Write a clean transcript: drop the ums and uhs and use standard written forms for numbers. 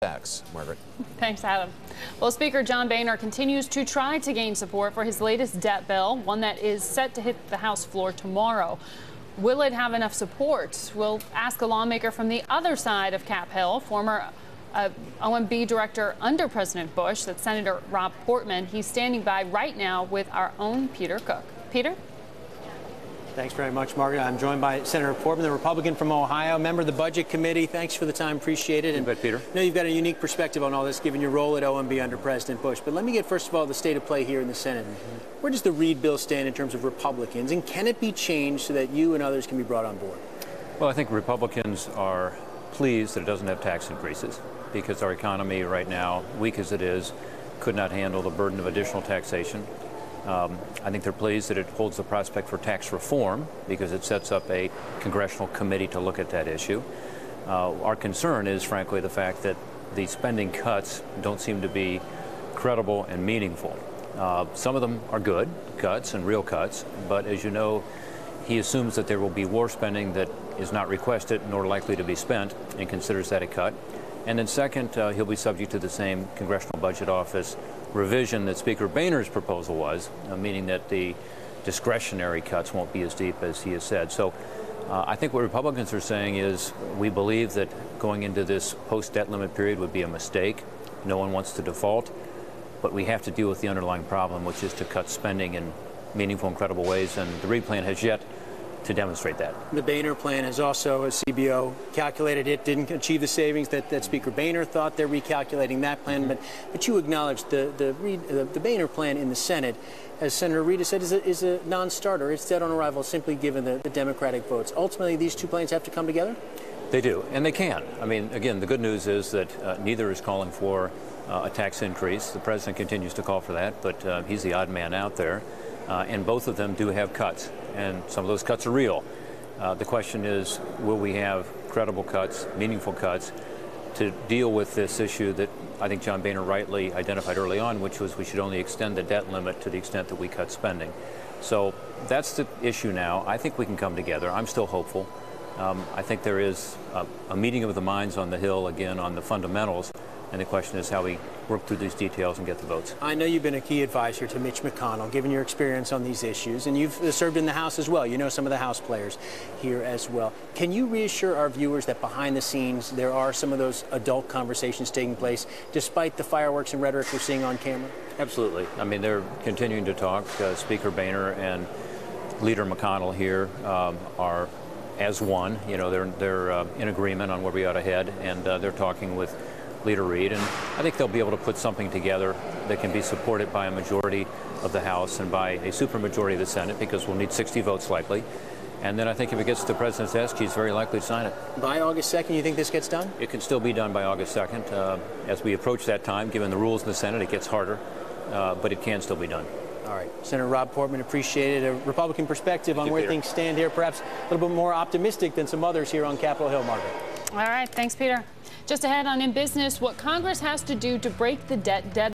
Tax. Margaret. Thanks, Adam. Well, Speaker John Boehner continues to try to gain support for his latest debt bill, one that is set to hit the House floor tomorrow. Will it have enough support? We'll ask a lawmaker from the other side of Cap Hill, former OMB director under President Bush, that's Senator Rob Portman. He's standing by right now with our own Peter Cook. Peter? Thanks very much, Margaret. I'm joined by Senator Portman, the Republican from Ohio, member of the Budget Committee. Thanks for the time. Appreciate it. You bet, Peter. I know you've got a unique perspective on all this, given your role at OMB under President Bush. But let me get, first of all, the state of play here in the Senate. Where does the Reid bill stand in terms of Republicans, and can it be changed so that you and others can be brought on board? Well, I think Republicans are pleased that it doesn't have tax increases because our economy right now, weak as it is, could not handle the burden of additional taxation. I think they're pleased that it holds the prospect for tax reform because it sets up a congressional committee to look at that issue. Our concern is, frankly, the fact that the spending cuts don't seem to be credible and meaningful. Some of them are good cuts and real cuts, but as you know, he assumes that there will be war spending that is not requested nor likely to be spent and considers that a cut. And then second, he'll be subject to the same Congressional Budget Office revision that Speaker Boehner's proposal was, meaning that the discretionary cuts won't be as deep as he has said. So I think what Republicans are saying is we believe that going into this post-debt limit period would be a mistake. No one wants to default, but we have to deal with the underlying problem, which is to cut spending in meaningful and credible ways, and the Reid plan has yet to demonstrate that. The Boehner plan has also, as CBO calculated, it didn't achieve the savings that Speaker Boehner thought. They're recalculating that plan, but you acknowledge the Boehner plan in the Senate, as Senator Reid has said, is a non-starter. It's dead on arrival simply given the Democratic votes. Ultimately, these two plans have to come together? They do, and they can. I mean, again, the good news is that neither is calling for a tax increase. The president continues to call for that, but he's the odd man out there. And both of them do have cuts, and some of those cuts are real. The question is, will we have credible cuts, meaningful cuts, to deal with this issue that I think John Boehner rightly identified early on, which was we should only extend the debt limit to the extent that we cut spending. So that's the issue now. I think we can come together. I'm still hopeful. I think there is a meeting of the minds on the Hill, again, on the fundamentals. And the question is how we work through these details and get the votes. I know you've been a key advisor to Mitch McConnell, given your experience on these issues, and you've served in the House as well. You know some of the House players here as well. Can you reassure our viewers that behind the scenes there are some of those adult conversations taking place, despite the fireworks and rhetoric we're seeing on camera? Absolutely. I mean, they're continuing to talk. Speaker Boehner and Leader McConnell here are as one. You know, they're in agreement on where we ought to head, and they're talking with Leader Reid, and I think they'll be able to put something together that can be supported by a majority of the House and by a supermajority of the Senate, because we'll need 60 votes likely. And then I think if it gets to the president's desk, he's very likely to sign it. By August 2nd, you think this gets done? It can still be done by August 2nd. As we approach that time, given the rules in the Senate, it gets harder, but it can still be done. All right. Senator Rob Portman, appreciated a Republican perspective on where things stand here, perhaps a little bit more optimistic than some others here on Capitol Hill, Margaret. All right. Thanks, Peter. Just ahead on In Business, what Congress has to do to break the debt deadline.